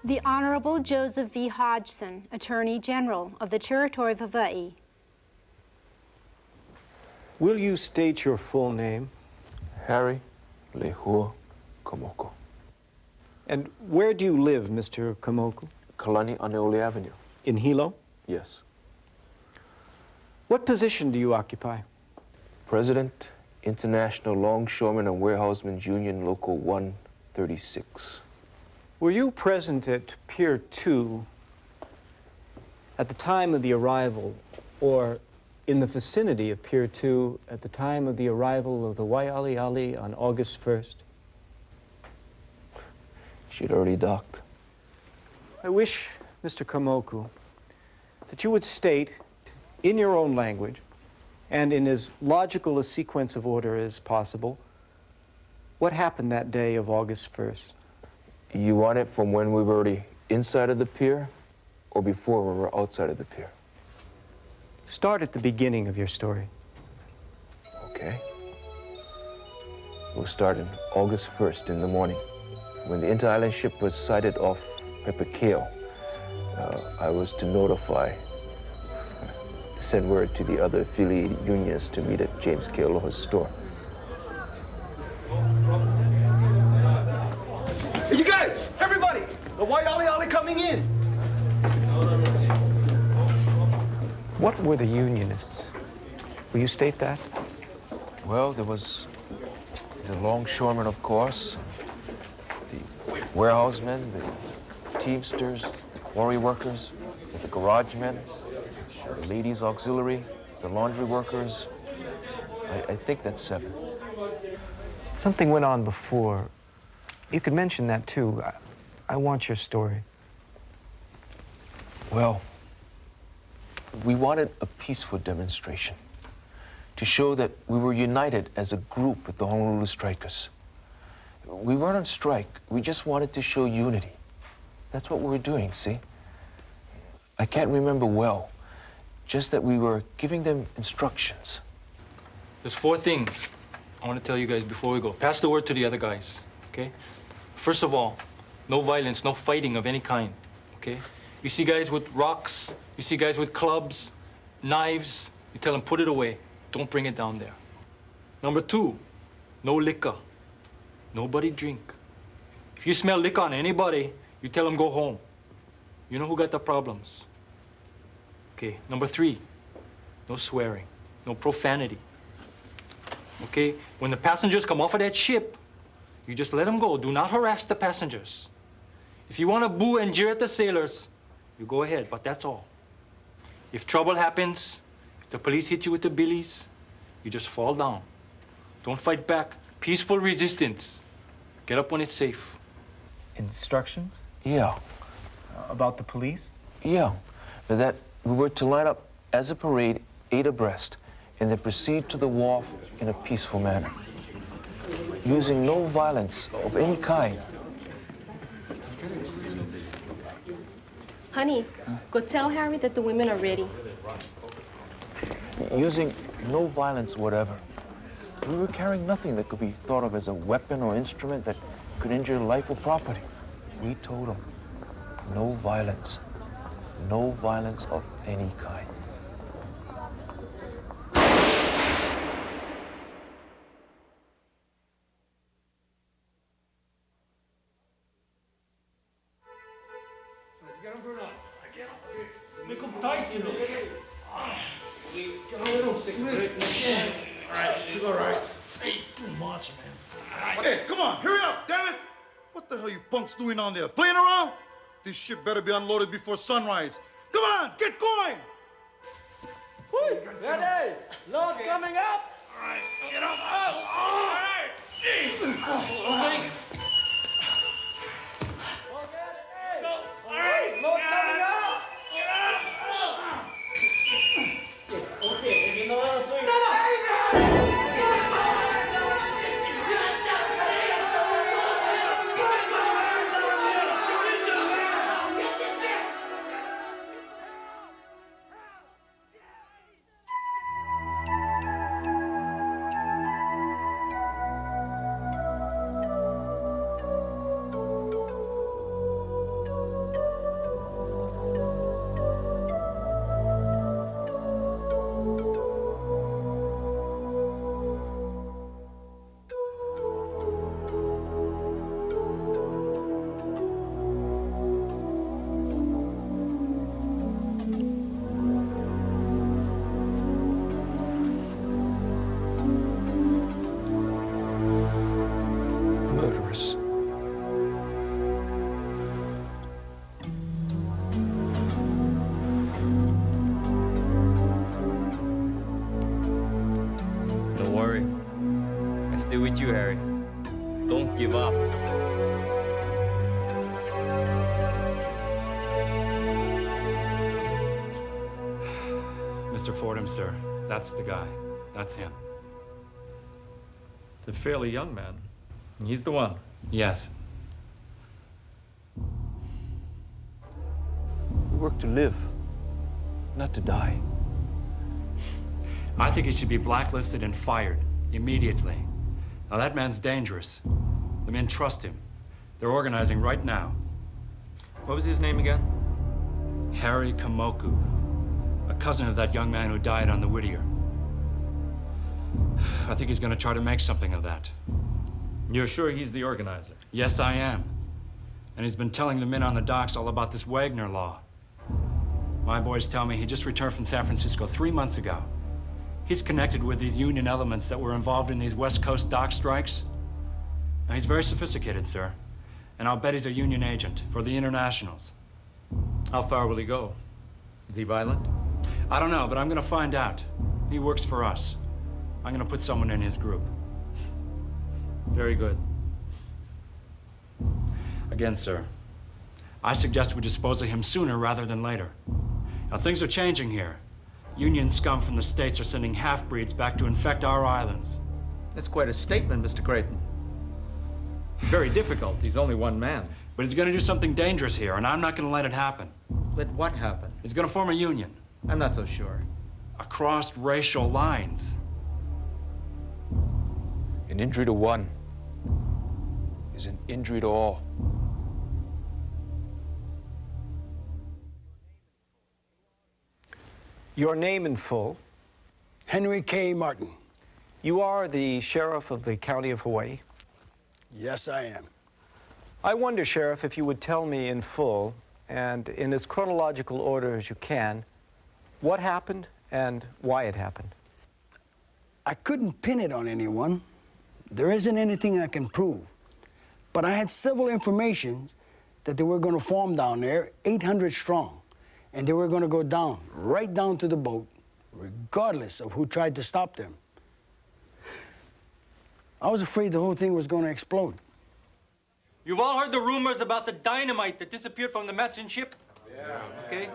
The Honorable Joseph V. Hodgson, Attorney General of the Territory of Hawaii. Will you state your full name? Harry Lehua Kamoko. And where do you live, Mr. Kamoko? Kalani Aneole Avenue. In Hilo? Yes. What position do you occupy? President, International Longshoremen and Warehousemen's Union, Local 136. Were you present at Pier 2 at the time of the arrival, or in the vicinity of Pier 2 at the time of the arrival of the Waialeale on August 1st? She'd already docked. I wish, Mr. Kamoku, that you would state in your own language and in as logical a sequence of order as possible what happened that day of August 1st. You want it from when we were already inside of the pier or before we were outside of the pier? Start at the beginning of your story. Okay. We'll start on August 1st in the morning. When the inter-island ship was sighted off Pepakeo, I was to send word to the other affiliated unions to meet at James K. Aloha's store. You guys, everybody, the Waialeale coming in. What were the unionists? Will you state that? Well, there was the longshoremen, of course, the warehousemen, the teamsters, the quarry workers, the garage men, the ladies' auxiliary, the laundry workers. I think that's 7. Something went on before. You could mention that, too. I want your story. Well, we wanted a peaceful demonstration to show that we were united as a group with the Honolulu strikers. We weren't on strike. We just wanted to show unity. That's what we were doing, see? I can't remember well, just that we were giving them instructions. There's 4 things I want to tell you guys before we go. Pass the word to the other guys, okay? First of all, no violence, no fighting of any kind, okay? You see guys with rocks, you see guys with clubs, knives, you tell them put it away. Don't bring it down there. Number 2, no liquor. Nobody drink. If you smell liquor on anybody, you tell them go home. You know who got the problems. Okay, number 3, no swearing, no profanity. Okay, when the passengers come off of that ship, you just let them go. Do not harass the passengers. If you want to boo and jeer at the sailors, you go ahead, but that's all. If trouble happens, if the police hit you with the billies, you just fall down. Don't fight back. Peaceful resistance. Get up when it's safe. Instructions? Yeah. About the police? Yeah. That we were to line up as a parade, 8 abreast, and then proceed to the wharf in a peaceful manner, using no violence of any kind. Honey, go tell Harry that the women are ready. Using no violence whatever. We were carrying nothing that could be thought of as a weapon or instrument that could injure life or property. We told them, no violence. No violence of any kind. Get him, Bruno. Get him. Make him tight, you know. Get a little stick. All right, she's all right. Hey, too much, man. Hey, come on, hurry up, damn it. What the hell you punks doing on there? Playing around? This ship better be unloaded before sunrise. Come on, get going. Ready? Load coming up. All right, get up. All right. Jeez. Load coming up. Okay, if you know how to swing. Don't worry. I'm still with you, Harry. Don't give up. Mr. Fordham, sir. That's the guy. That's him. It's a fairly young man. He's the one. Yes. We work to live, not to die. I think he should be blacklisted and fired immediately. Now, that man's dangerous. The men trust him. They're organizing right now. What was his name again? Harry Kamoku, a cousin of that young man who died on the Whittier. I think he's going to try to make something of that. You're sure he's the organizer? Yes, I am. And he's been telling the men on the docks all about this Wagner law. My boys tell me he just returned from San Francisco 3 months ago. He's connected with these union elements that were involved in these West Coast dock strikes. Now, he's very sophisticated, sir. And I'll bet he's a union agent for the internationals. How far will he go? Is he violent? I don't know, but I'm gonna find out. He works for us. I'm gonna put someone in his group. Very good. Again, sir, I suggest we dispose of him sooner rather than later. Now, things are changing here. Union scum from the States are sending half-breeds back to infect our islands. That's quite a statement, Mr. Creighton. Very difficult. He's only one man. But he's gonna do something dangerous here, and I'm not gonna let it happen. Let what happen? He's gonna form a union. I'm not so sure. Across racial lines. An injury to one is an injury to all. Your name in full. Henry K. Martin. You are the sheriff of the county of Hawaii. Yes, I am. I wonder, Sheriff, if you would tell me in full and in as chronological order as you can, what happened and why it happened. I couldn't pin it on anyone. There isn't anything I can prove. But I had several information that they were going to form down there, 800 strong, and they were going to go down, right down to the boat, regardless of who tried to stop them. I was afraid the whole thing was going to explode. You've all heard the rumors about the dynamite that disappeared from the Matson ship? Yeah. Okay?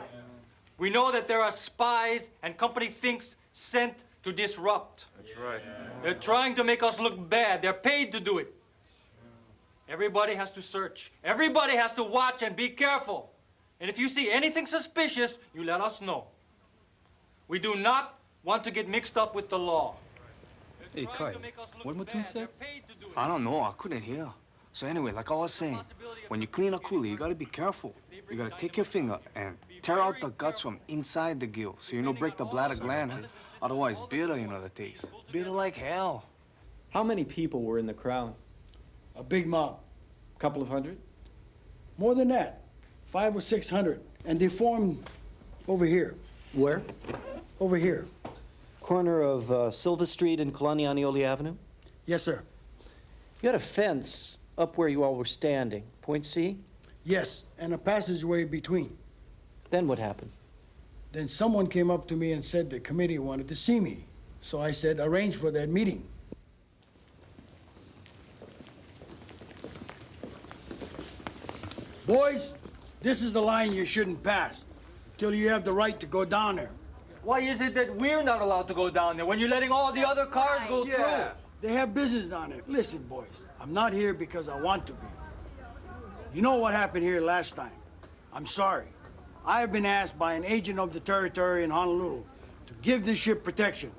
We know that there are spies and company thinks sent to disrupt. That's right. They're trying to make us look bad. They're paid to do it. Everybody has to search. Everybody has to watch and be careful. And if you see anything suspicious, you let us know. We do not want to get mixed up with the law. Hey, Kai, what Matun said? I don't know. I couldn't hear. So anyway, like I was saying, when you clean a coolie, you gotta be careful. You gotta take your finger and tear out the guts from inside the gill so you don't break the bladder gland. Huh? Otherwise, bitter, you know the taste. Bitter like hell. How many people were in the crowd? A big mob. A couple of hundred? More than that, 500 or 600. And they formed over here. Where? Over here. Corner of Silva Street and Kalanianiole Avenue? Yes, sir. You had a fence up where you all were standing. Point C? Yes, and a passageway between. Then what happened? Then someone came up to me and said the committee wanted to see me. So I said, arrange for that meeting. Boys, this is the line you shouldn't pass until you have the right to go down there. Why is it that we're not allowed to go down there when you're letting all the other cars go through? They have business down there. Listen, boys, I'm not here because I want to be. You know what happened here last time. I'm sorry. I have been asked by an agent of the territory in Honolulu to give this ship protection.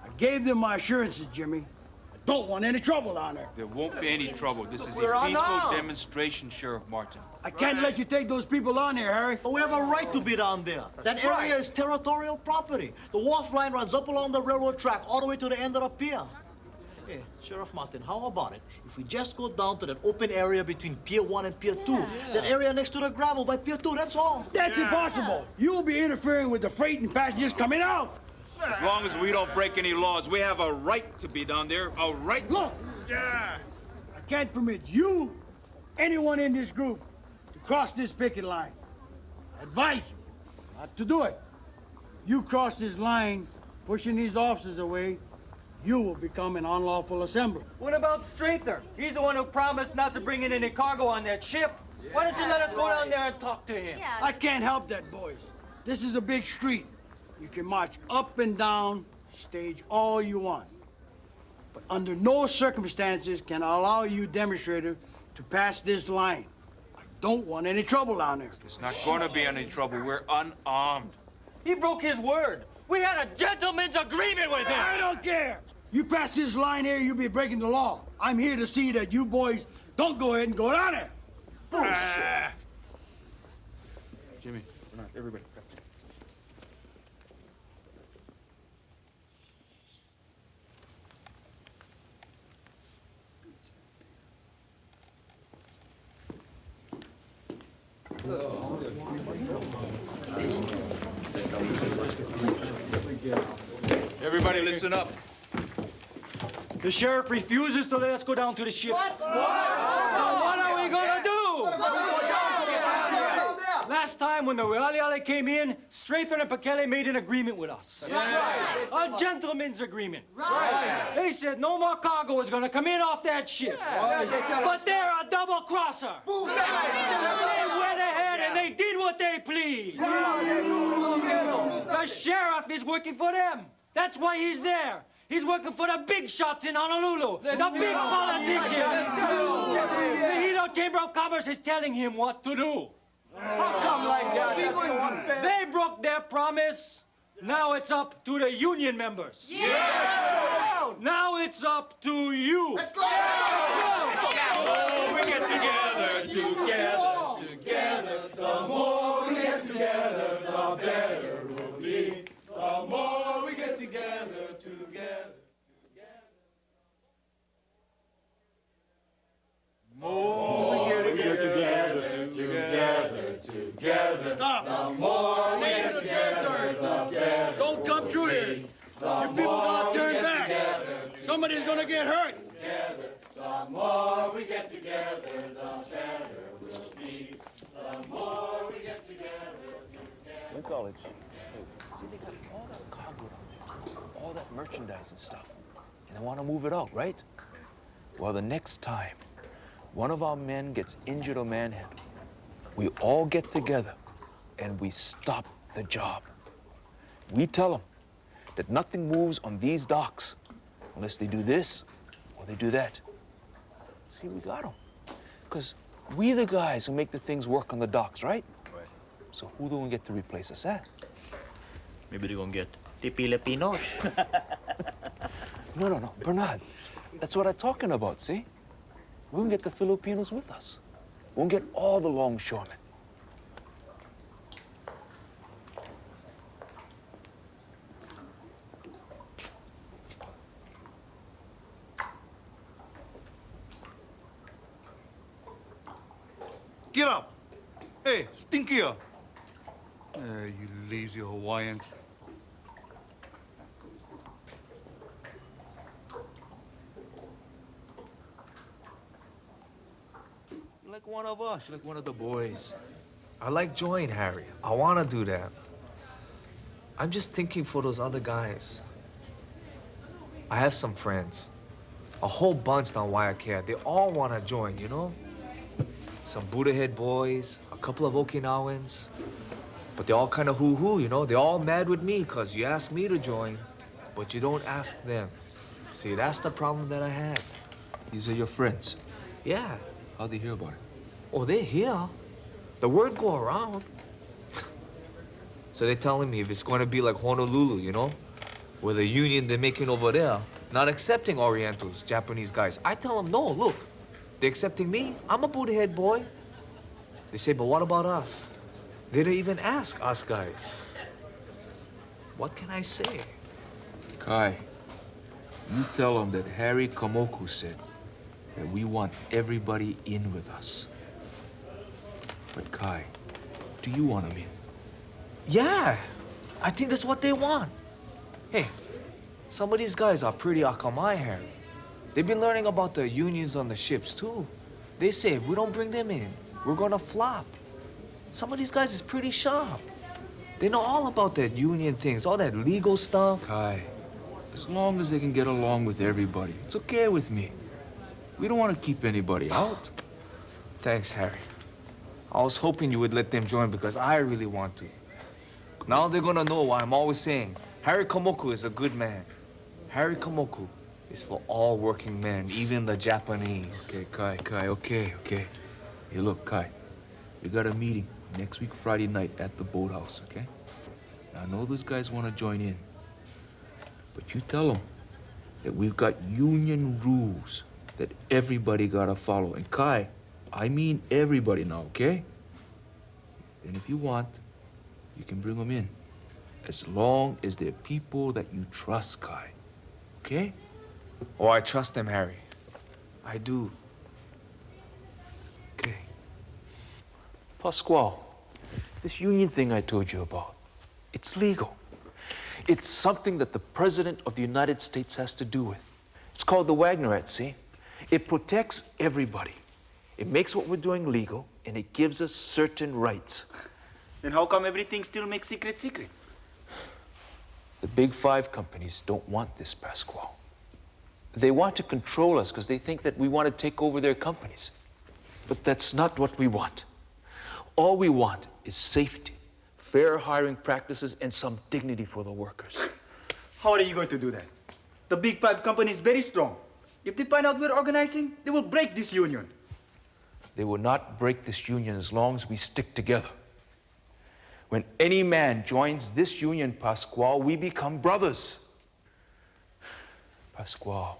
I gave them my assurances, Jimmy. I don't want any trouble down there. There won't be any trouble. This is a peaceful demonstration, Sheriff Martin. I can't let you take those people on there, Harry. But we have a right to be down there. That area is territorial property. The wharf line runs up along the railroad track all the way to the end of the pier. Hey, Sheriff Martin, how about it if we just go down to that open area between Pier 1 and Pier 2? That area next to the gravel by Pier 2, that's all. That's impossible. You will be interfering with the freight and passengers coming out. As long as we don't break any laws, we have a right to be down there. A right. Look, I can't permit you, anyone in this group, to cross this picket line. I advise you not to do it. You cross this line, pushing these officers away, you will become an unlawful assembly. What about Strather? He's the one who promised not to bring in any cargo on that ship. Why don't you let us go down there and talk to him? I can't help that, boys. This is a big street. You can march up and down, stage all you want. But under no circumstances can I allow you, demonstrator, to pass this line. I don't want any trouble down there. There's not going to be any trouble. We're unarmed. He broke his word. We had a gentleman's agreement with him. I don't care. You pass this line here, you'll be breaking the law. I'm here to see that you boys don't go ahead and go down there. Bullshit. Jimmy, Bernard, everybody. Everybody listen up. The sheriff refuses to let us go down to the ship. What? So what are we gonna do? Last time when the Reale came in, Strather and Pekele made an agreement with us. A gentleman's agreement. They said no more cargo is gonna come in off that ship. But they're a double crosser. They went ahead and they did what they pleased. The sheriff is working for them. That's why he's there. He's working for the big shots in Honolulu, the big politicians. The Hilo Chamber of Commerce is telling him what to do. How come like that? They broke their promise. Now it's up to the union members. Yeah! Now it's up to you. Let's go! Oh, we get together, The more we get together, the better we'll be. The more we get together, Stop. Name of the territory. Don't come through here. You people gotta turn back. Somebody's gonna get hurt. The more we get together, the better we'll be. The more we get together. In college, see, they got all that cargo down there, all that merchandise and stuff, and they want to move it out, right? Well, the next time one of our men gets injured or manhandled, we all get together and we stop the job. We tell them that nothing moves on these docks unless they do this or they do that. See, we got them. Because we the guys who make the things work on the docks, right? Right. So who do we get to replace us at? Maybe they're gonna get the Filipinos. No, Bernard. That's what I'm talking about, see? We're gonna get the Filipinos with us. We're gonna get all the longshoremen. Get up! Hey, stinkier! You lazy Hawaiians. You're like one of us. You're like one of the boys. I like join, Harry. I want to do that. I'm just thinking for those other guys. I have some friends. A whole bunch down Waiakea. They all want to join, you know? Some Buddha Head boys, a couple of Okinawans. But they're all kind of hoo-hoo, you know? They're all mad with me because you asked me to join, but you don't ask them. See, that's the problem that I have. These are your friends? Yeah. How'd they hear about it? Oh, they're here. The word go around. So they're telling me if it's going to be like Honolulu, you know? Where the union they're making over there, not accepting Orientals, Japanese guys. I tell them, no, look, they're accepting me. I'm a Buddha Head boy. They say, but what about us? They didn't even ask us guys. What can I say? Kai, you tell them that Harry Kamoku said that we want everybody in with us. But Kai, do you want them in? Yeah, I think that's what they want. Hey, some of these guys are pretty akamai, Harry. They've been learning about the unions on the ships, too. They say if we don't bring them in, we're gonna flop. Some of these guys is pretty sharp. They know all about that union things, all that legal stuff. Kai, As long as they can get along with everybody, it's okay with me. We don't want to keep anybody out. Thanks, Harry. I was hoping you would let them join because I really want to. Now they're gonna know why I'm always saying Harry Komoku is a good man. Harry Komoku is for all working men, even the Japanese. Okay, Kai, okay. Hey, look, Kai, we got a meeting next week Friday night at the boathouse, okay? Now, I know those guys want to join in, but you tell them that we've got union rules that everybody gotta follow. And Kai, I mean everybody now, okay? Then if you want, you can bring them in. As long as they're people that you trust, Kai. Okay? Oh, I trust them, Harry. I do. Okay. Pasquale, this union thing I told you about, it's legal. It's something that the President of the United States has to do with. It's called the Wagner Act, see? It protects everybody. It makes what we're doing legal, and it gives us certain rights. Then how come everything still makes secret? The big five companies don't want this, Pasquale. They want to control us because they think that we want to take over their companies. But that's not what we want. All we want is safety, fair hiring practices, and some dignity for the workers. How are you going to do that? The big five company is very strong. If they find out we're organizing, they will break this union. They will not break this union as long as we stick together. When any man joins this union, Pasquale, we become brothers. Pasquale,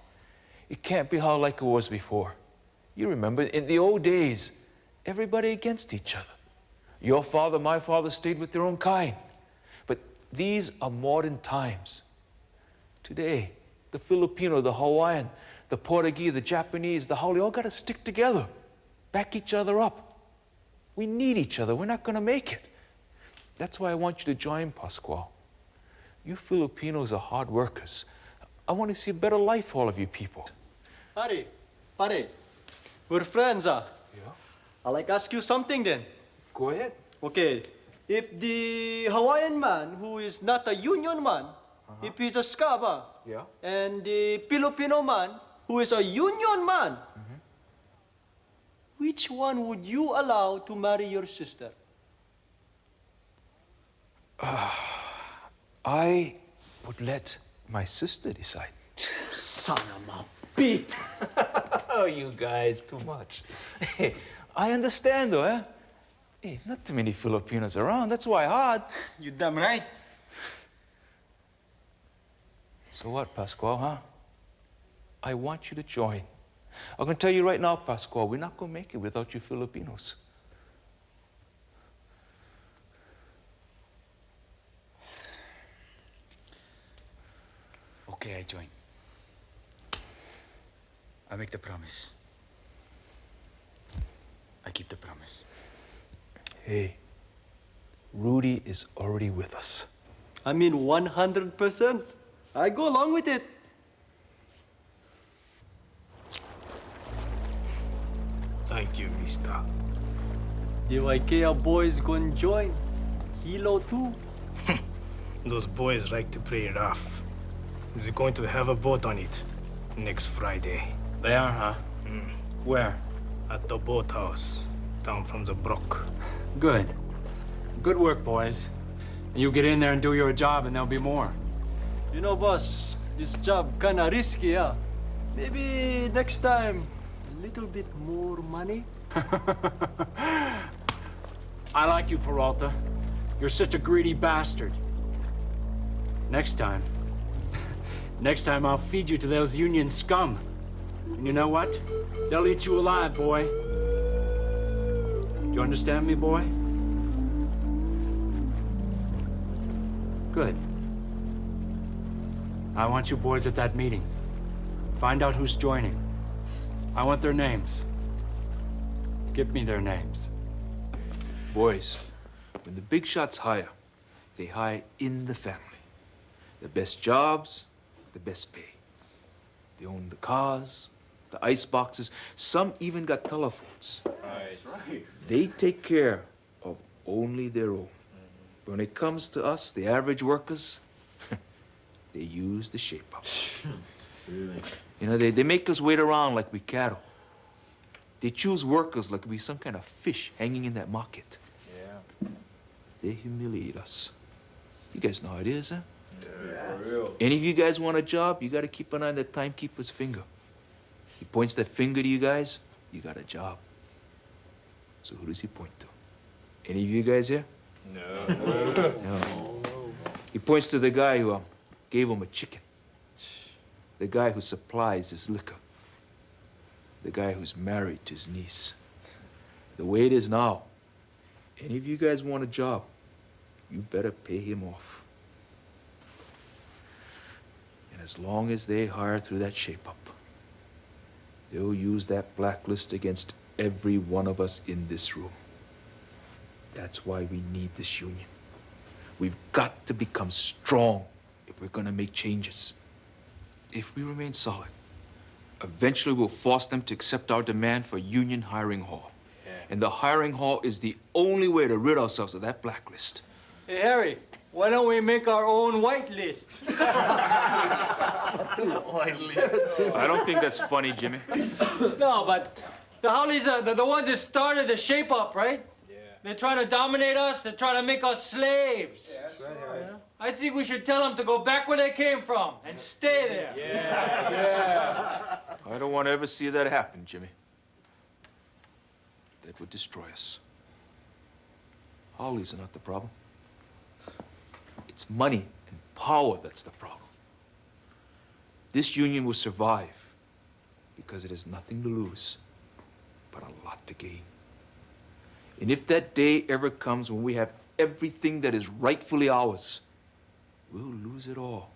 it can't be how like it was before. You remember, in the old days, everybody against each other. Your father, my father stayed with their own kind. But these are modern times. Today, the Filipino, the Hawaiian, the Portuguese, the Japanese, the Howley, all got to stick together, back each other up. We need each other. We're not going to make it. That's why I want you to join, Pasquale. You Filipinos are hard workers. I want to see a better life for all of you people. Harry, pare, we're friends, Yeah? I'll ask you something then. Go ahead. Okay, if the Hawaiian man who is not a union man, if he's a scaba, Yeah? and the Filipino man who is a union man, which one would you allow to marry your sister? I would let my sister decide. Son of a beat! Oh, you guys, too much. Hey, I understand though, eh? Hey, not too many Filipinos around, that's why hard. You damn right. So what, Pasquale, huh? I want you to join. I'm gonna tell you right now, Pasquale, we're not gonna make it without you Filipinos. Okay, I join. I make the promise. I keep the promise. Hey, Rudy is already with us. I mean 100%. I go along with it. Thank you, mister. The IKEA boys gonna join. Hilo too. Those boys like to play rough. They're going to have a vote on it next Friday. They are, huh? Where? At the boathouse, down from the brook. Good. Good work, boys. You get in there and do your job, and there'll be more. You know, boss, this job kinda risky, huh? Maybe next time, a little bit more money? I like you, Peralta. You're such a greedy bastard. Next time I'll feed you to those union scum. And you know what? They'll eat you alive, boy. Do you understand me, boy? Good. I want you boys at that meeting. Find out who's joining. I want their names. Give me their names. Boys, when the big shots hire, they hire in the family. The best jobs, the best pay. They own the cars, the ice boxes. Some even got telephones. That's right. They take care of only their own. When it comes to us, the average workers, They use the shape-up. You know, they make us wait around like we cattle. They choose workers like we some kind of fish hanging in that market. Yeah. They humiliate us. You guys know how it is, huh? Yeah. For real. Any of you guys want a job, you gotta keep an eye on the timekeeper's finger. He points that finger to you guys, you got a job. So who does he point to? Any of you guys here? No. No. He points to the guy who gave him a chicken. The guy who supplies his liquor. The guy who's married to his niece. The way it is now, any of you guys want a job, you better pay him off. And as long as they hire through that shape-up, they'll use that blacklist against every one of us in this room. That's why we need this union. We've got to become strong if we're gonna make changes. If we remain solid, eventually we'll force them to accept our demand for union hiring hall. Yeah. And the hiring hall is the only way to rid ourselves of that blacklist. Hey, Harry, why don't we make our own white list? I don't think that's funny, Jimmy. No, but the Howleys are the ones that started the shape-up, right? Yeah. They're trying to dominate us. They're trying to make us slaves. Yeah, that's right. Yeah. I think we should tell them to go back where they came from and stay there. Yeah. I don't want to ever see that happen, Jimmy. That would destroy us. Howleys are not the problem. It's money and power that's the problem. This union will survive because it has nothing to lose, but a lot to gain. And if that day ever comes when we have everything that is rightfully ours, we'll lose it all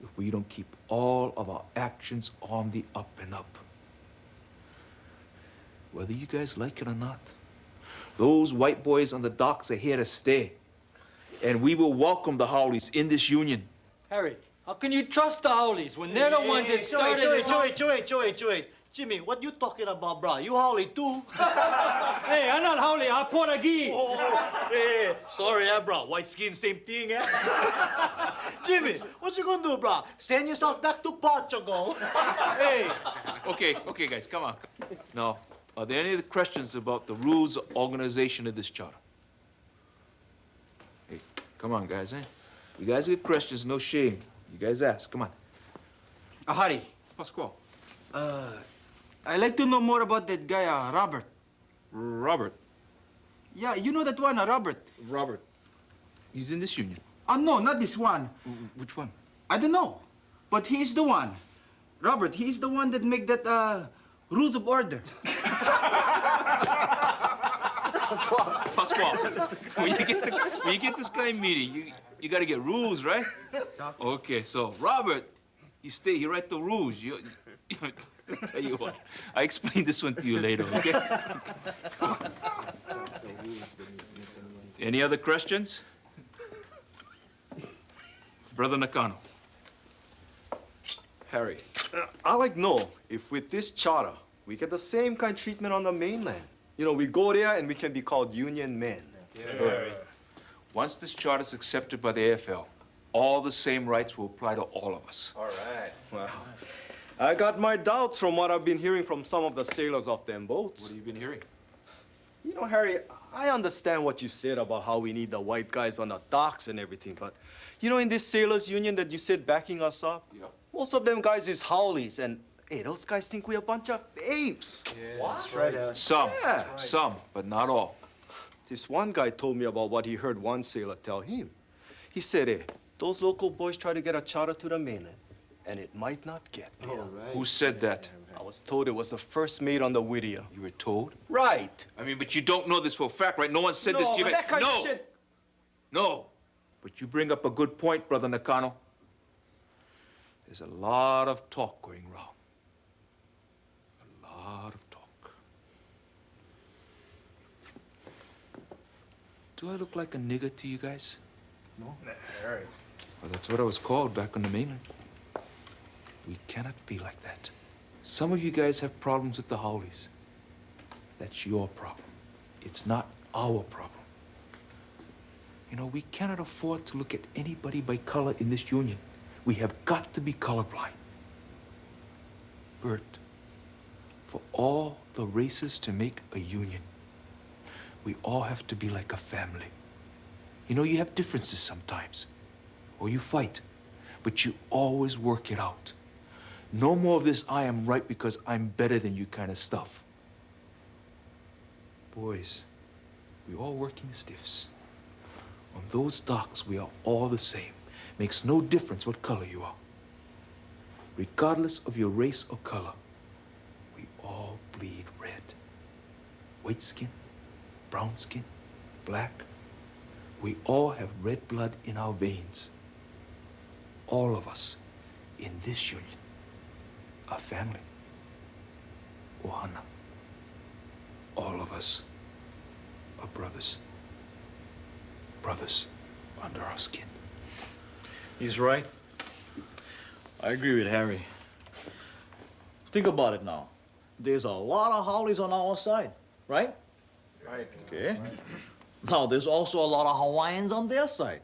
if we don't keep all of our actions on the up and up. Whether you guys like it or not, those white boys on the docks are here to stay. And we will welcome the Howleys in this union. Harry, how can you trust the Howleys when they're the ones that started Wait. Jimmy, what you talking about, bro? You Howley too? Hey, I'm not Howley, I'm Portuguese. Hey, sorry, bro. White skin, same thing, Jimmy, what you gonna do, bro? Send yourself back to Portugal? Hey! Okay, guys, come on. Now, are there any other questions about the rules of organization of this charter? Hey, come on, guys, eh? You guys get questions, no shame. You guys ask, come on. Harry. Pascual. I'd like to know more about that guy, Robert. Robert? Yeah, you know that one, Robert. Robert. He's in this union. No, not this one. Which one? I don't know. But he's the one. Robert, he's the one that make that, rules of order. Pascual, when you get this guy meeting, you gotta get rules, right? Okay, so Robert, you write the rules. I'll tell you what, I explain this one to you later, okay? Any other questions? Brother Nakano. Harry, I'd like to know if with this charter, we get the same kind of treatment on the mainland. You know, we go there and we can be called union men. Yeah. Once this charter is accepted by the AFL, all the same rights will apply to all of us. All right. Well, I got my doubts from what I've been hearing from some of the sailors of them boats. What have you been hearing? You know, Harry, I understand what you said about how we need the white guys on the docks and everything, but you know, in this sailors union that you said backing us up, most of them guys is Howleys, and hey, those guys think we're a bunch of apes. Yeah, that's right. Some, but not all. This one guy told me about what he heard one sailor tell him. He said, hey, those local boys try to get a charter to the mainland, and it might not get there. Right. Who said that? I was told it was the first mate on the Whittier. You were told? Right. I mean, but you don't know this for a fact, right? No one said this to you. That kind of shit. No. But you bring up a good point, Brother Nakano. There's a lot of talk going around. A lot of talk. Do I look like a nigger to you guys? No. Harry. Well, that's what I was called back on the mainland. We cannot be like that. Some of you guys have problems with the Howleys. That's your problem. It's not our problem. You know, we cannot afford to look at anybody by color in this union. We have got to be colorblind. Bert, for all the races to make a union, we all have to be like a family. You know, you have differences sometimes, or you fight, but you always work it out. No more of this I am right because I'm better than you kind of stuff. Boys, we all working stiffs. On those docks, we are all the same. Makes no difference what color you are. Regardless of your race or color, we all bleed red. White skin, brown skin, black. We all have red blood in our veins. All of us in this union are family. Ohana. All of us are brothers. Brothers under our skins. He's right. I agree with Harry. Think about it now. There's a lot of Howleys on our side, right? Right. Okay. Now, there's also a lot of Hawaiians on their side.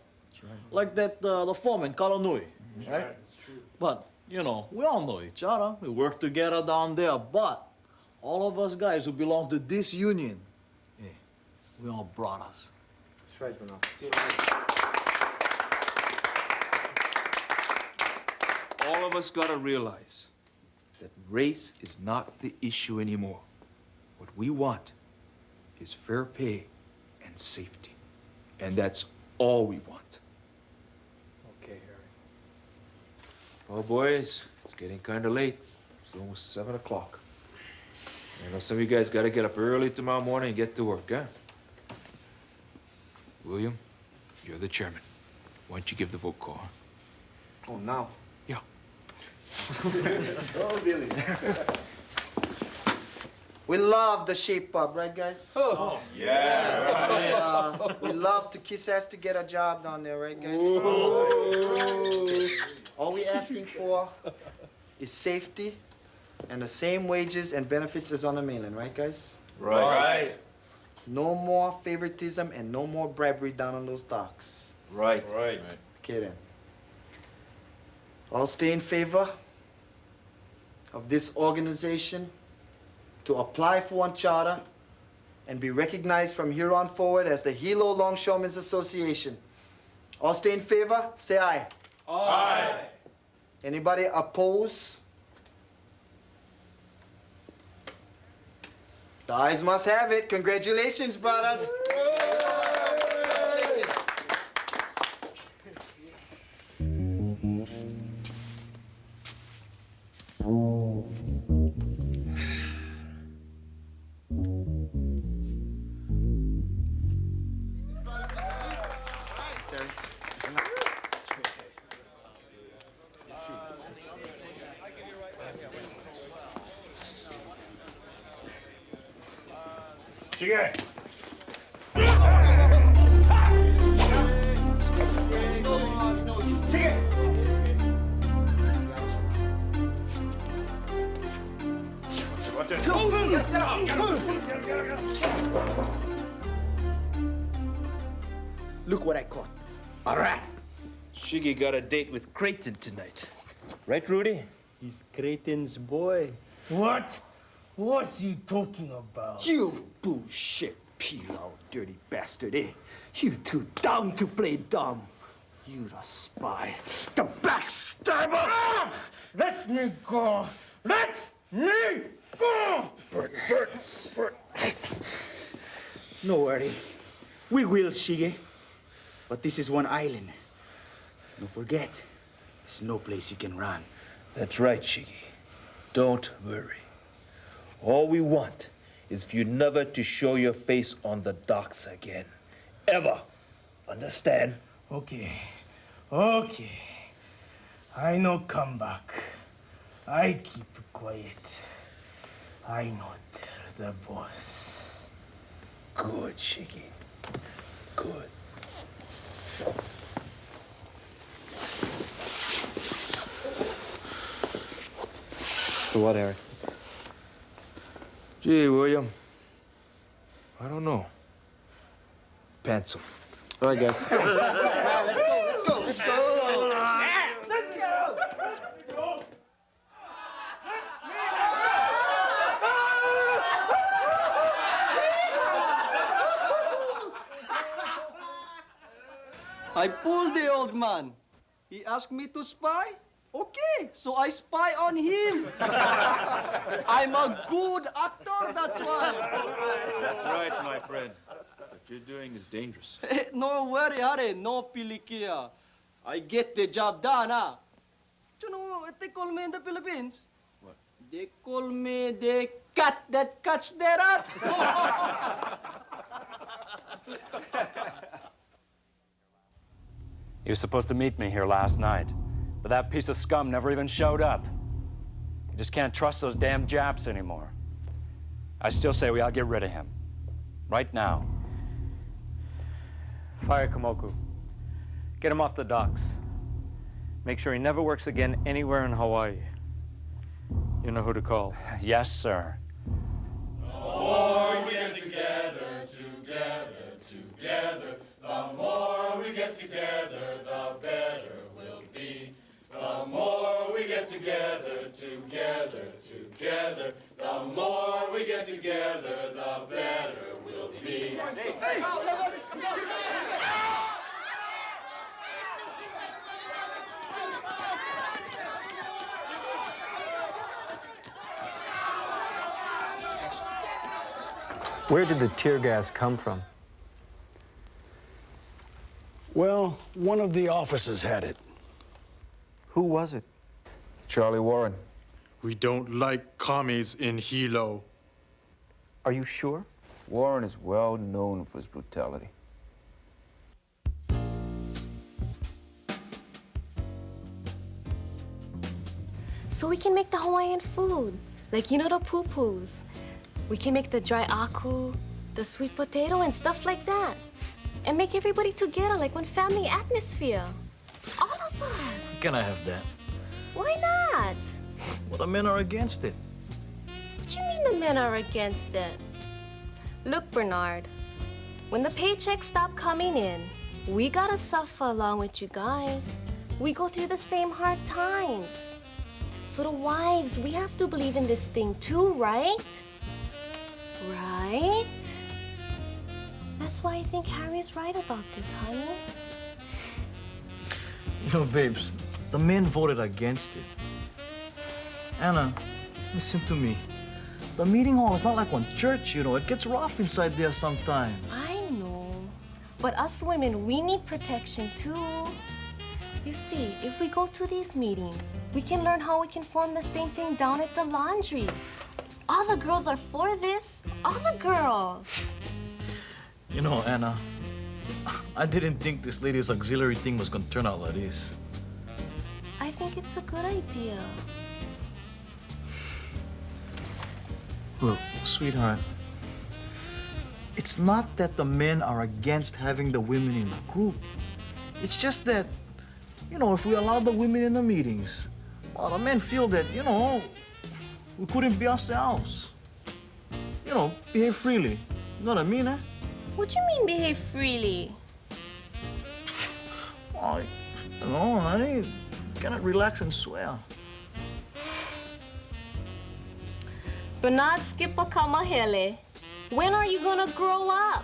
Like that, the foreman, Kalanui, right? But, you know, we all know each other. We work together down there. But all of us guys who belong to this union, hey, we all brothers. That's right, Bruno. All of us gotta realize that race is not the issue anymore. What we want is fair pay and safety. And that's all we want. Okay, Harry. Well, boys, it's getting kind of late. It's almost 7 o'clock. I know some of you guys gotta get up early tomorrow morning and get to work, huh? William, you're the chairman. Why don't you give the vote call, huh? Oh, now? Yeah. Oh, Billy. We love the Shape Pub, right, guys? Oh, yeah. We love to kiss ass to get a job down there, right, guys? All we asking for is safety and the same wages and benefits as on the mainland, right, guys? Right. No more favoritism and no more bribery down on those docks. Right. Okay, then. All stay in favor of this organization to apply for one charter and be recognized from here on forward as the Hilo Longshoremen's Association. All stay in favor? Say aye. Aye. Anybody oppose? The ayes must have it. Congratulations, brothers. Congratulations. Sigue. Look what I caught. A rat. Shiggy got a date with Creighton tonight. Right, Rudy? He's Creighton's boy. What? What's you talking about? You bullshit, peel-out dirty bastard, eh? You too dumb to play dumb. You the spy, the backstabber! Let me go! Let me go! Bert. No worry. We will, Shige. But this is one island. Don't forget, there's no place you can run. That's right, Shiggy. Don't worry. All we want is for you never to show your face on the docks again. Ever. Understand? Okay. I no come back. I keep quiet. I no tell the boss. Good, Shiggy. Good. So what, Harry? Gee, William. I don't know. Pants him. All right, guys. Let's go. I pulled the old man. He asked me to spy. Okay, so I spy on him. I'm a good actor, that's why. That's right, my friend. What you're doing is dangerous. No worry, Harry. No pilikia. I get the job done, huh? You know what they call me in the Philippines? What? They call me the cat that catch the rat. He was supposed to meet me here last night, but that piece of scum never even showed up. You just can't trust those damn Japs anymore. I still say we ought to get rid of him. Right now. Fire Komoku. Get him off the docks. Make sure he never works again anywhere in Hawaii. You know who to call. Yes, sir. The more we get together, together, the more we get together, the better we'll be. The more we get together, together, the more we get together, the better we'll be. Hey! Where did the tear gas come from? Well, one of the officers had it. Who was it? Charlie Warren. We don't like commies in Hilo. Are you sure? Warren is well known for his brutality. So we can make the Hawaiian food, like, you know, the poo-poos. We can make the dry aku, the sweet potato, and stuff like that. And make everybody together, like one family atmosphere. All of us. Can I have that? Why not? Well, the men are against it. What do you mean the men are against it? Look, Bernard, when the paychecks stop coming in, we gotta suffer along with you guys. We go through the same hard times. So the wives, we have to believe in this thing too, right? Right? That's why I think Harry's right about this, honey. You know, babes, the men voted against it. Anna, listen to me. The meeting hall is not like one church, you know. It gets rough inside there sometimes. I know. But us women, we need protection too. You see, if we go to these meetings, we can learn how we can form the same thing down at the laundry. All the girls are for this. All the girls. You know, Anna, I didn't think this ladies' auxiliary thing was gonna turn out like this. I think it's a good idea. Look, sweetheart, it's not that the men are against having the women in the group. It's just that, you know, if we allow the women in the meetings, well, the men feel that, you know, we couldn't be ourselves. You know, behave freely. You know what I mean, eh? What do you mean behave freely? Oh, you know, I cannot relax and swear. Bernard Skipper Kamahele, when are you gonna grow up?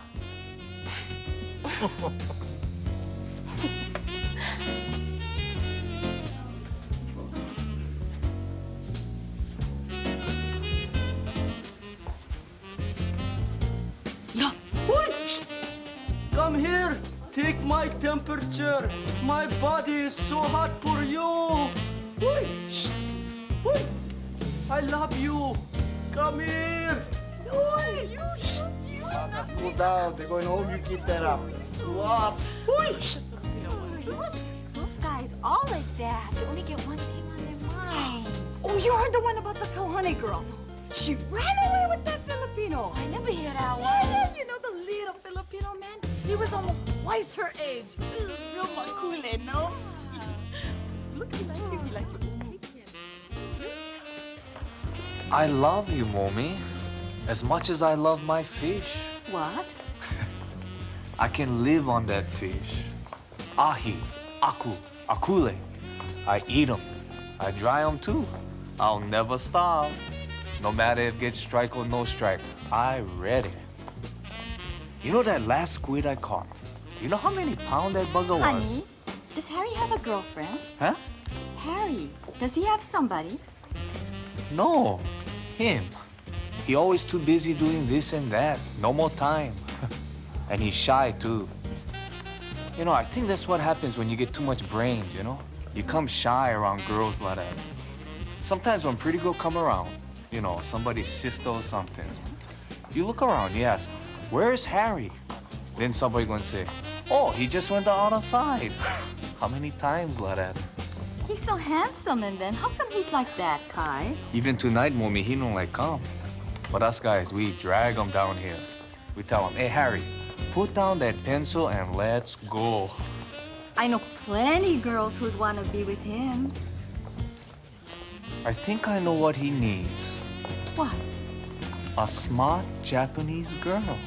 Come here, take my temperature. My body is so hot for you. Oi, shh. Oi, I love you. Come here. Oi, you shh. Cool down. They're going home. You keep that up. What? Oi, shh. Those guys all like that. They only get one thing on their minds. Oh, you heard the one about the Kahane girl. She ran away with that Filipino. I never hear that one. Yeah, you know the little Filipino man? He was almost twice her age. Real makule, no? Looking like you, like I love you, Mommy, as much as I love my fish. What? I can live on that fish. Ahi, aku, akule. I eat them. I dry them too. I'll never starve. No matter if get strike or no strike, I ready. You know that last squid I caught? You know how many pounds that bugger was? Honey, does Harry have a girlfriend? Huh? Harry, does he have somebody? No, him. He always too busy doing this and that. No more time. And he's shy, too. You know, I think that's what happens when you get too much brains, you know? You come shy around girls like that. Sometimes when pretty girl come around, you know, somebody's sister or something, you look around, you ask, where's Harry? Then somebody gonna say, oh, he just went the other side. How many times like that? He's so handsome, and then how come he's like that, Kai? Even tonight, mommy, he don't like come. But us guys, we drag him down here. We tell him, hey, Harry, put down that pencil and let's go. I know plenty girls who'd want to be with him. I think I know what he needs. What? A smart Japanese girl.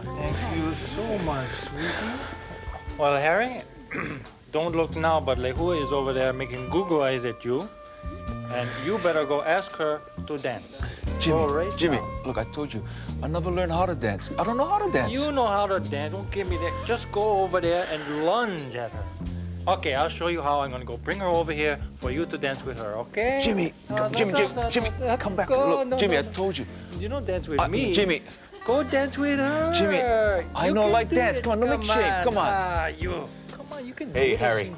Thank you so much, sweetie. Well, Harry, don't look now, but Lehua is over there making Google eyes at you. And you better go ask her to dance. Jimmy, look, I told you, I never learned how to dance. I don't know how to dance. You know how to dance. Don't give me that. Just go over there and lunge at her. Okay, I'll show you how. I'm gonna go bring her over here for you to dance with her, okay? Jimmy, Jimmy, come back. Look, Jimmy, I told you. You don't dance with me. Jimmy. Go dance with her. Jimmy, I know like dance. Come on, don't make shake. Come on. Come on, you can do Hey, this. Harry.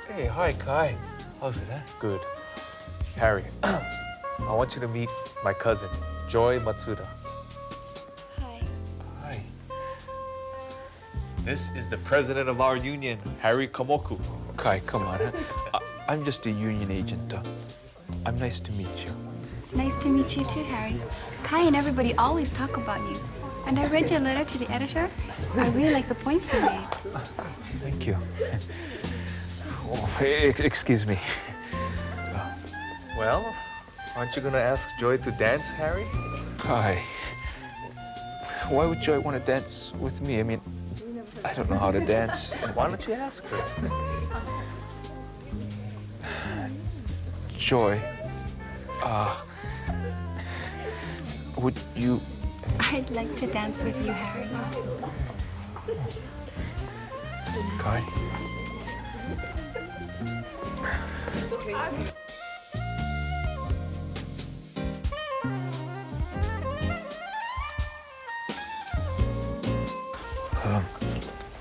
Hey, hi, Kai. How's it, huh? Good. Harry, I want you to meet my cousin, Joy Matsuda. Hi. This is the president of our union, Harry Komoku. Kai, come on. Huh? I'm just a union agent. I'm nice to meet you. It's nice to meet you too, Harry. Kai and everybody always talk about you. And I read your letter to the editor. I really like the points you made. Thank you. Oh, hey, excuse me. Well, aren't you gonna ask Joy to dance, Harry? Kai, why would Joy want to dance with me? I mean, I don't know how to dance. Why don't you ask her? Joy, would you... I'd like to dance with you, Harry. Kai?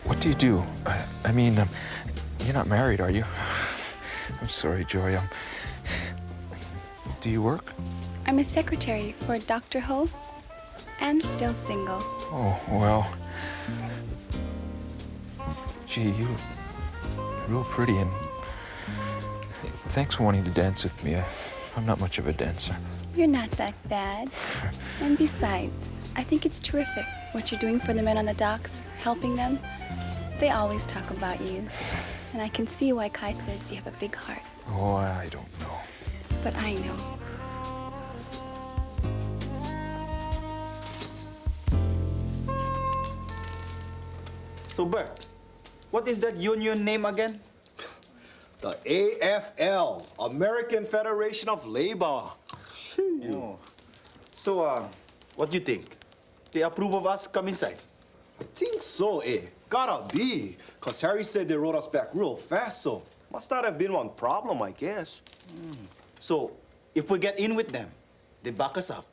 What do you do? I mean, you're not married, are you? I'm sorry, Joy. Do you work? I'm a secretary for Dr. Ho and still single. Oh, well. Gee, you're real pretty, and thanks for wanting to dance with me. I'm not much of a dancer. You're not that bad. And besides, I think it's terrific what you're doing for the men on the docks, helping them. They always talk about you. And I can see why Kai says you have a big heart. Oh, I don't know. But I know. So, Bert, what is that union name again? The AFL, American Federation of Labor. Oh. So, what do you think? They approve of us come inside? I think so, eh? Gotta be, because Harry said they wrote us back real fast, so must not have been one problem, I guess. So, if we get in with them, they back us up.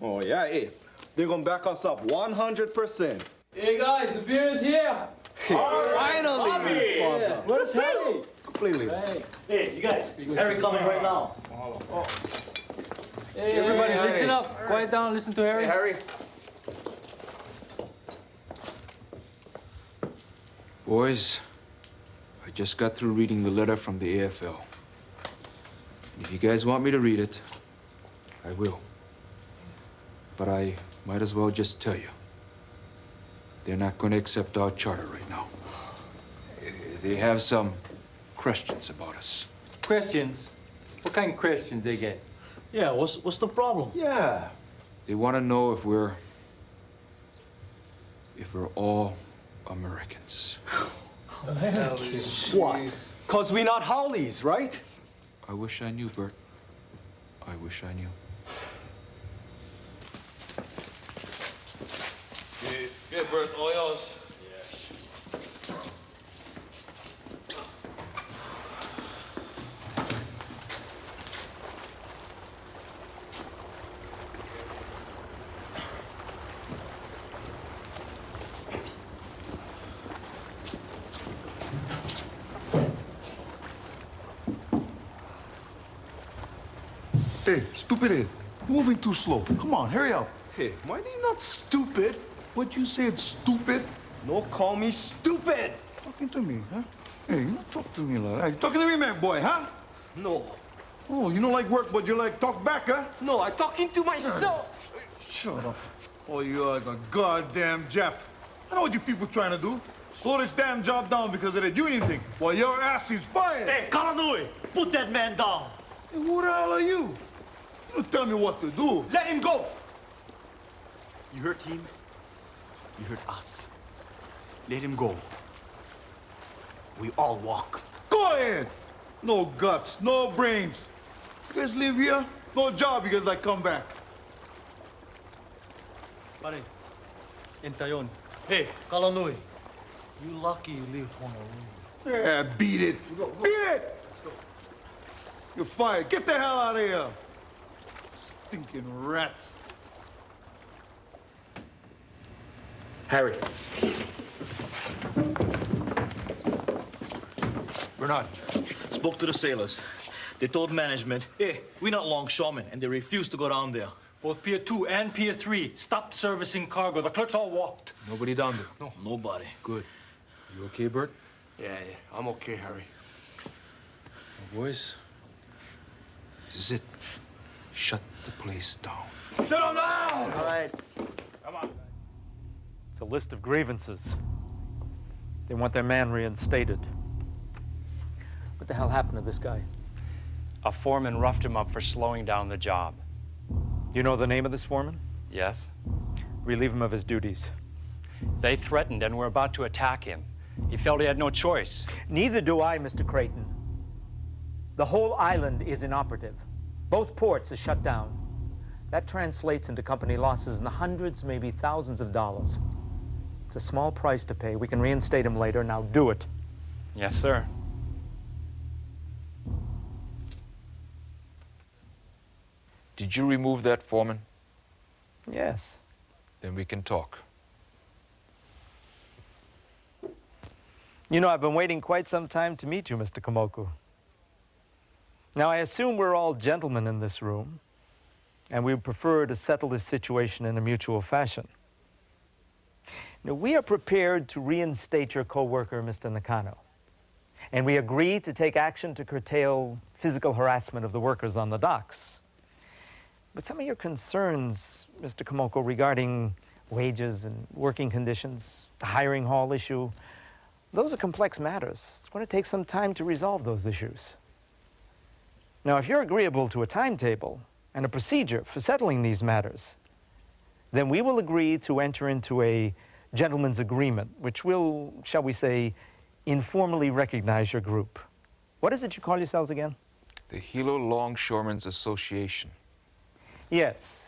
Oh, yeah, eh? They're gonna back us up 100%. Hey guys, the beer is here. Finally! Father. Where's Harry? Completely. Hey, you guys, Harry coming right now. Hey, everybody, listen up. Quiet down, listen to Harry. Hey, Harry. Boys, I just got through reading the letter from the AFL. If you guys want me to read it, I will. But I might as well just tell you. They're not going to accept our charter right now. They have some questions about us. Questions? What kind of questions they get? Yeah, what's the problem? Yeah. They want to know if we're all Americans. What? Because we're not Howleys, right? I wish I knew, Bert. I wish I knew. Okay, Bert, all yours. Hey, stupid head. Moving too slow. Come on, hurry up. Hey, why are you not stupid? What you said, stupid? No, call me stupid. Talking to me, huh? Hey, you don't talk to me like that. You talking to me, man, boy, huh? No. Oh, you don't like work, but you like talk back, huh? No, I'm talking to myself. Shut up. Oh, you are the goddamn Jap. I know what you people trying to do. Slow this damn job down because of that union thing. While your ass is fired. Hey, Kalanui, put that man down. Hey, who the hell are you? You don't tell me what to do. Let him go. You hurt him, you hurt us. Let him go. We all walk. Go ahead. No guts, no brains. You guys live here, no job, you guys like come back. Pare, entayon. Hey, Kalanui, you lucky you live Honolulu. Yeah, beat it. Beat it! You're fired. Get the hell out of here. Stinking rats. Harry. Bernard, spoke to the sailors. They told management, hey, we're not longshoremen, and they refused to go down there. Both Pier 2 and Pier 3 stopped servicing cargo. The clerks all walked. Nobody down there? No. Nobody. Good. You okay, Bert? Yeah, I'm okay, Harry. Well, boys, this is it. Shut the place down. Shut them down! All right. Come on. It's a list of grievances. They want their man reinstated. What the hell happened to this guy? A foreman roughed him up for slowing down the job. You know the name of this foreman? Yes. Relieve him of his duties. They threatened and were about to attack him. He felt he had no choice. Neither do I, Mr. Creighton. The whole island is inoperative. Both ports are shut down. That translates into company losses in the hundreds, maybe thousands of dollars. It's a small price to pay. We can reinstate him later. Now do it. Yes, sir. Did you remove that foreman? Yes. Then we can talk. You know, I've been waiting quite some time to meet you, Mr. Komoku. Now, I assume we're all gentlemen in this room, and we prefer to settle this situation in a mutual fashion. Now, we are prepared to reinstate your co-worker, Mr. Nakano, and we agree to take action to curtail physical harassment of the workers on the docks. But some of your concerns, Mr. Komoku, regarding wages and working conditions, the hiring hall issue, those are complex matters. It's going to take some time to resolve those issues. Now, if you're agreeable to a timetable and a procedure for settling these matters, then we will agree to enter into a gentleman's agreement, which will, shall we say, informally recognize your group. What is it you call yourselves again? The Hilo Longshoremen's Association. Yes.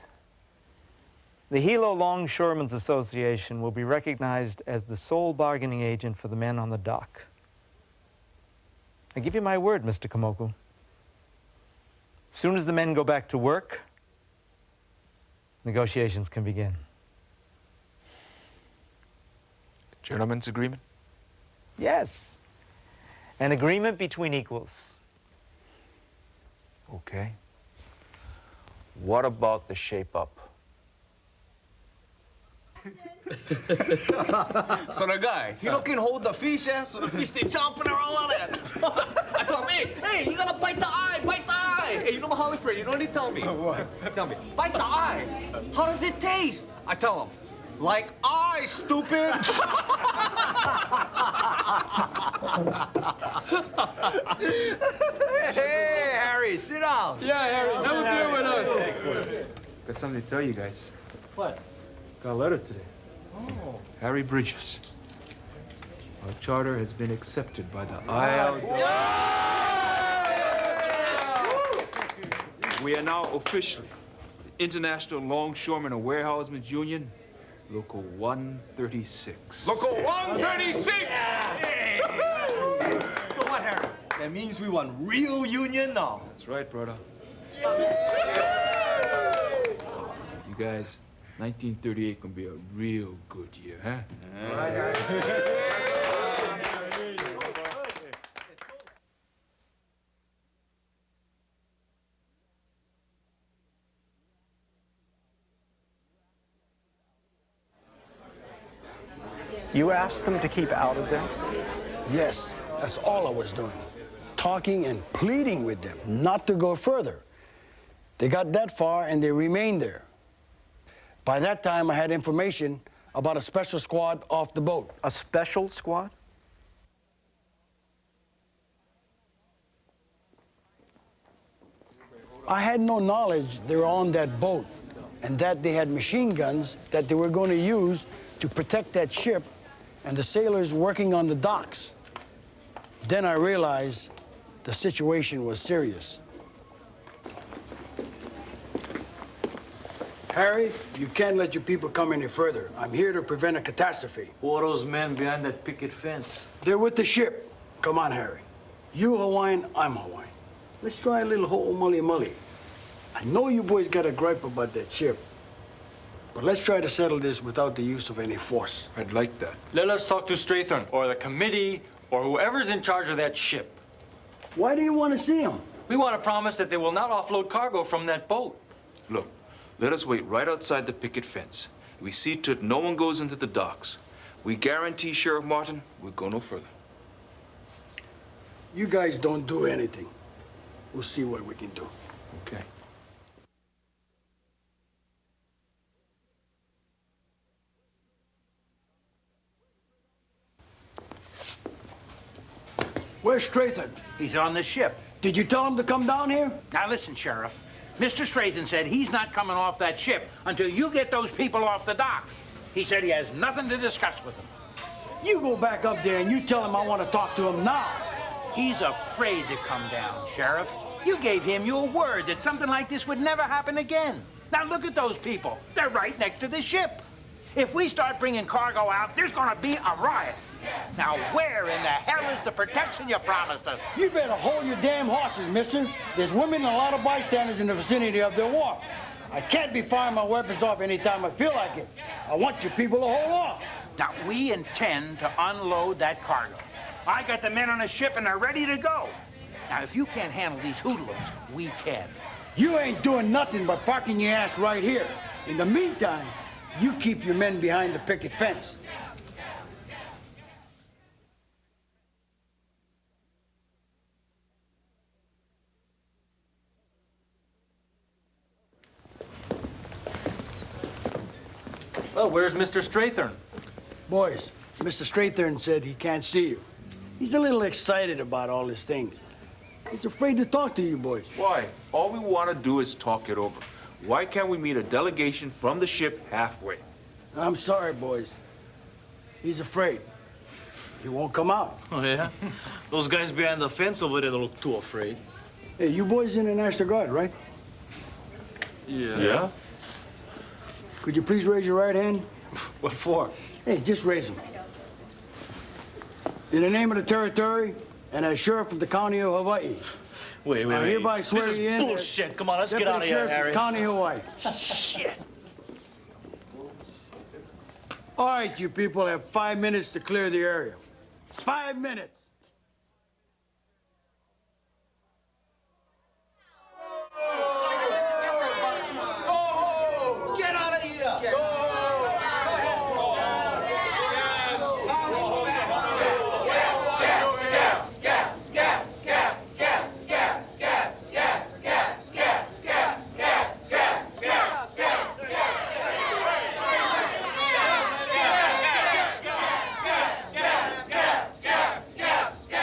The Hilo Longshoremen's Association will be recognized as the sole bargaining agent for the men on the dock. I give you my word, Mr. Komoku. As soon as the men go back to work, negotiations can begin. Gentlemen's agreement? Yes. An agreement between equals. Okay. What about the shape-up? So the guy, he don't can hold the fish, yeah? So the fish, they chomping around on it. I told him, hey, you gotta bite the eye, bite the eye. Hey, you know Holly Fred, you know what he tell me? What? Tell me, bite the eye. How does it taste? I tell him, like eye, stupid. Hey, Harry, sit down. Yeah, Harry, have a beer with us. Thanks, boys. Got something to tell you guys. What? Got a letter today. Oh. Harry Bridges. Our charter has been accepted by the ILWA. We are now officially the International Longshoremen and Warehousemen's Union, Local 136. Local 136! So what, Harry? That means we want real union now. That's right, brother. You guys, 1938 gonna be a real good year, huh? You asked them to keep out of there? Yes, that's all I was doing. Talking and pleading with them not to go further. They got that far and they remained there. By that time, I had information about a special squad off the boat. A special squad? I had no knowledge they were on that boat and that they had machine guns that they were going to use to protect that ship and the sailors working on the docks. Then I realized the situation was serious. Harry, you can't let your people come any further. I'm here to prevent a catastrophe. Who are those men behind that picket fence? They're with the ship. Come on, Harry. You Hawaiian, I'm Hawaiian. Let's try a little ho'omali-mali. I know you boys got a gripe about that ship, but let's try to settle this without the use of any force. I'd like that. Let us talk to Strathern or the committee or whoever's in charge of that ship. Why do you want to see them? We want to promise that they will not offload cargo from that boat. Look, let us wait right outside the picket fence. We see to it no one goes into the docks. We guarantee, Sheriff Martin, we'll go no further. You guys don't do anything. We'll see what we can do. Okay. Where's Strathern? He's on the ship. Did you tell him to come down here? Now listen, Sheriff. Mr. Strathern said he's not coming off that ship until you get those people off the dock. He said he has nothing to discuss with them. You go back up there and you tell him I want to talk to him now. He's afraid to come down, Sheriff. You gave him your word that something like this would never happen again. Now look at those people. They're right next to the ship. If we start bringing cargo out, there's going to be a riot. Now, where in the hell is the protection you promised us? You better hold your damn horses, mister. There's women and a lot of bystanders in the vicinity of their wharf. I can't be firing my weapons off anytime I feel like it. I want you people to hold off. Now, we intend to unload that cargo. I got the men on the ship and they're ready to go. Now, if you can't handle these hoodlums, we can. You ain't doing nothing but parking your ass right here. In the meantime, you keep your men behind the picket fence. Well, where's Mr. Strathern? Boys, Mr. Strathern said he can't see you. He's a little excited about all these things. He's afraid to talk to you boys. Why? All we want to do is talk it over. Why can't we meet a delegation from the ship halfway? I'm sorry, boys. He's afraid. He won't come out. Oh, yeah? Those guys behind the fence over there don't look too afraid. Hey, you boys in the National Guard, right? Yeah? Could you please raise your right hand? What for? Hey, just raise them. In the name of the territory and as sheriff of the county of Hawaii. Wait. I hereby swear This is you in. bullshit. Come on, let's get Deputy out of here, Sheriff of Harry. the county of Hawaii. Shit. All right, you people have 5 minutes to clear the area. 5 minutes. Get out of here!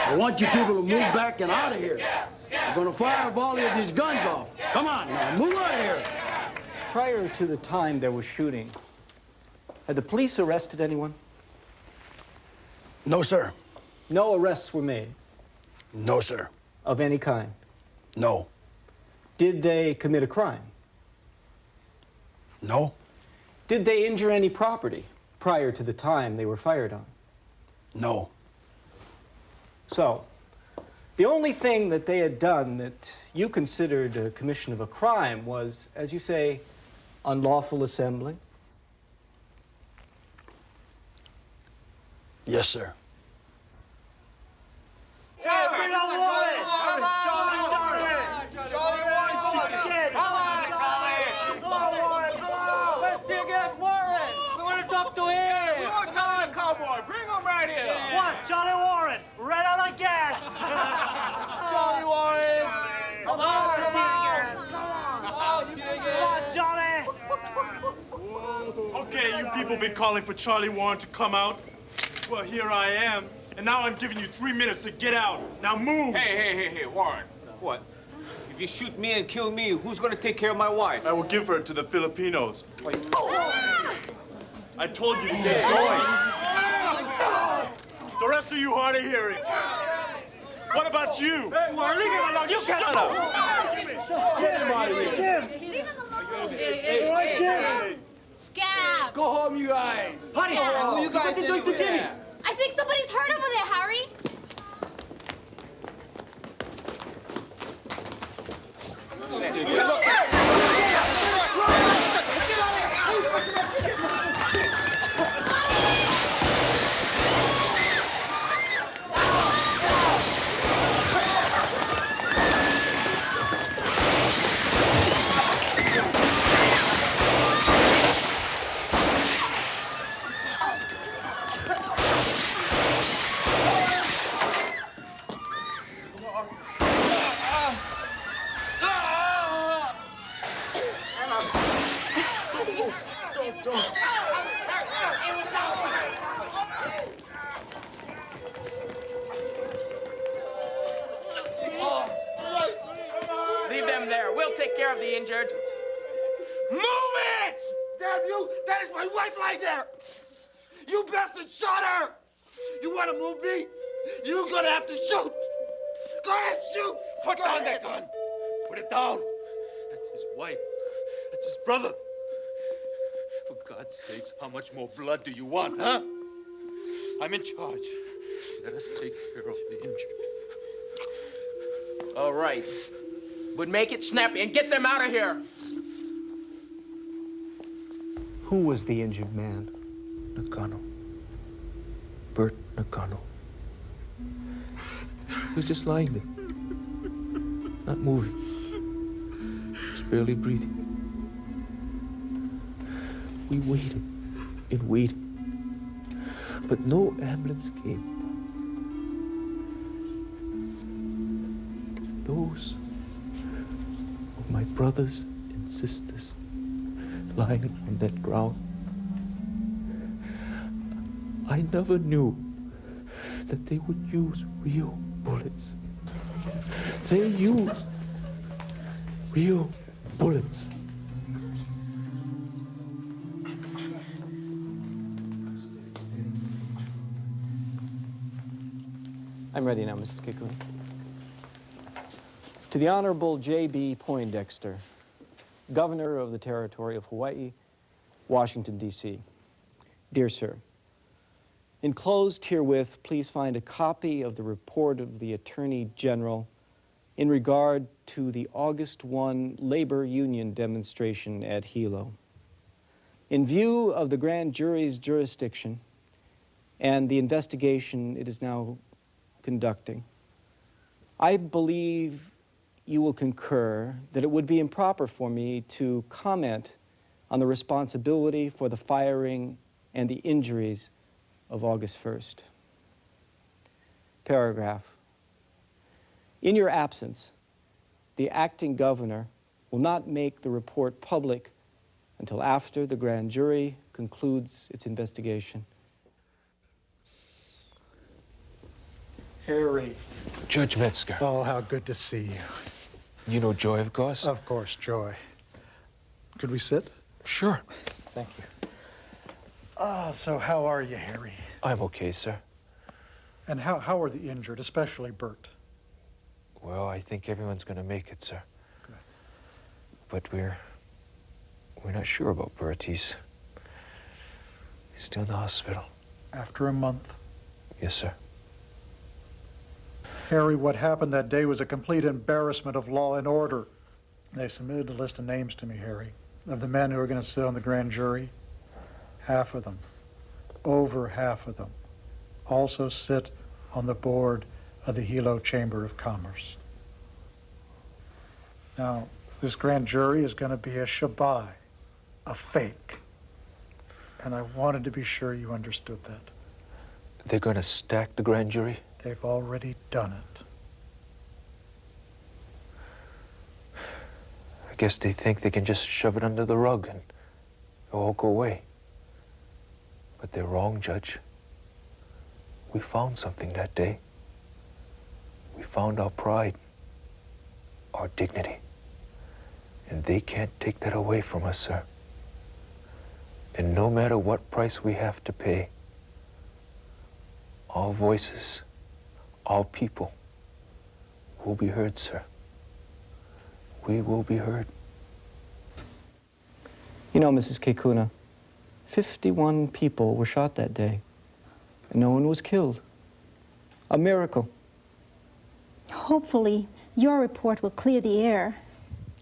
I want you people to move back and out of here. We're going to fire a volley of these guns off. Come on now, move out of here. Prior to the time there was shooting, had the police arrested anyone? No, sir. No arrests were made? No, sir. Of any kind? No. Did they commit a crime? No. Did they injure any property prior to the time they were fired on? No. So, the only thing that they had done that you considered a commission of a crime was, as you say, unlawful assembly? Yes, sir. Hey, bring on Warren! Charlie Warren, she's scared! Come on, Charlie! Come on, Warren, come on! Let's take ass Warren! We want to talk to him! We want to talk to the cowboy! Bring him right here! What, Charlie Warren? Ran out of gas! Charlie Warren! Come on, come on! Come on, Charlie! Okay, you people been calling for Charlie Warren to come out. Well, here I am. And now I'm giving you 3 minutes to get out. Now move! Hey, Warren. What? If you shoot me and kill me, who's gonna take care of my wife? I will give her to the Filipinos. I told you to get going. The rest of you hard of hearing. What about you? Hey, Warren, leave him alone. You can't Shut alone. Get him out of here. Jim! Leave him alone. Hey, Jim! Scab! Go home, you guys! Honey, who you guys doing to Jimmy? I think somebody's hurt over there, Harry. Leave them there. We'll take care of the injured. Move it! Damn you! That is my wife right there! You bastard shot her! You want to move me? You're gonna have to shoot! Go ahead, shoot! Put down that gun! Put it down! That's his wife. That's his brother. For God's sakes, how much more blood do you want, huh? I'm in charge. Let us take care of the injured. All right. But make it snappy and get them out of here. Who was the injured man? Nakano. Bert Nakano. He was just lying there. Not moving. Just barely breathing. We waited and waited. But no ambulance came. Those were my brothers and sisters lying on that ground. I never knew that they would use real bullets. They used real bullets. I'm ready now, Mrs. Kikuni. To the Honorable J.B. Poindexter, Governor of the Territory of Hawaii, Washington, D.C. Dear Sir, enclosed herewith, please find a copy of the report of the Attorney General in regard to the August 1 labor union demonstration at Hilo. In view of the grand jury's jurisdiction and the investigation it is now conducting, I believe you will concur that it would be improper for me to comment on the responsibility for the firing and the injuries of August 1st. Paragraph. In your absence, the acting governor will not make the report public until after the grand jury concludes its investigation. Harry. Judge Metzger. Oh, how good to see you. You know Joy, of course? Of course, Joy. Could we sit? Sure. Thank you. So how are you, Harry? I'm okay, sir. And how are the injured, especially Bert? Well, I think everyone's gonna make it, sir. Good. But we're not sure about Bert. He's He's still in the hospital. After a month. Yes, sir. Harry, what happened that day was a complete embarrassment of law and order. They submitted a list of names to me, Harry, of the men who are going to sit on the grand jury. Half of them, over half of them, also sit on the board of the Hilo Chamber of Commerce. Now, this grand jury is going to be a shabai, a fake. And I wanted to be sure you understood that. They're going to stack the grand jury? They've already done it. I guess they think they can just shove it under the rug and it'll all go away. But they're wrong, Judge. We found something that day. We found our pride, our dignity. And they can't take that away from us, sir. And no matter what price we have to pay, our voices, our people will be heard, sir. We will be heard. You know, Mrs. Kekuna, 51 people were shot that day, and no one was killed. A miracle. Hopefully, your report will clear the air.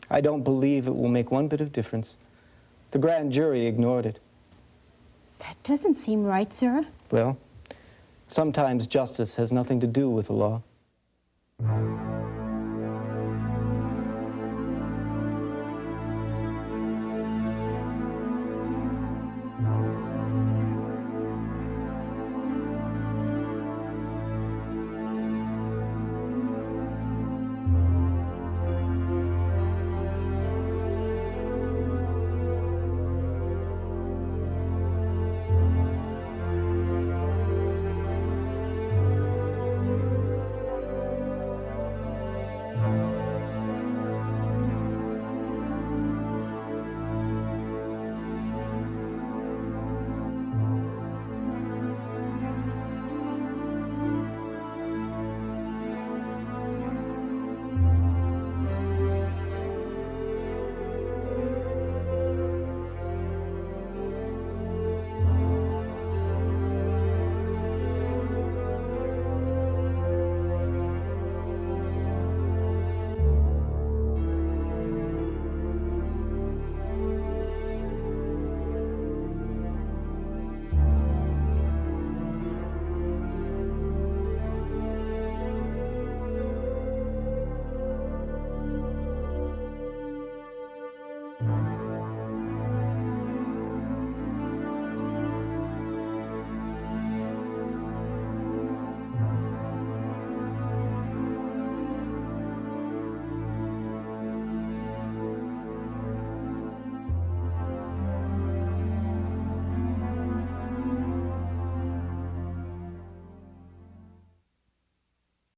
I don't believe it will make one bit of difference. The grand jury ignored it. That doesn't seem right, sir. Well, sometimes justice has nothing to do with the law.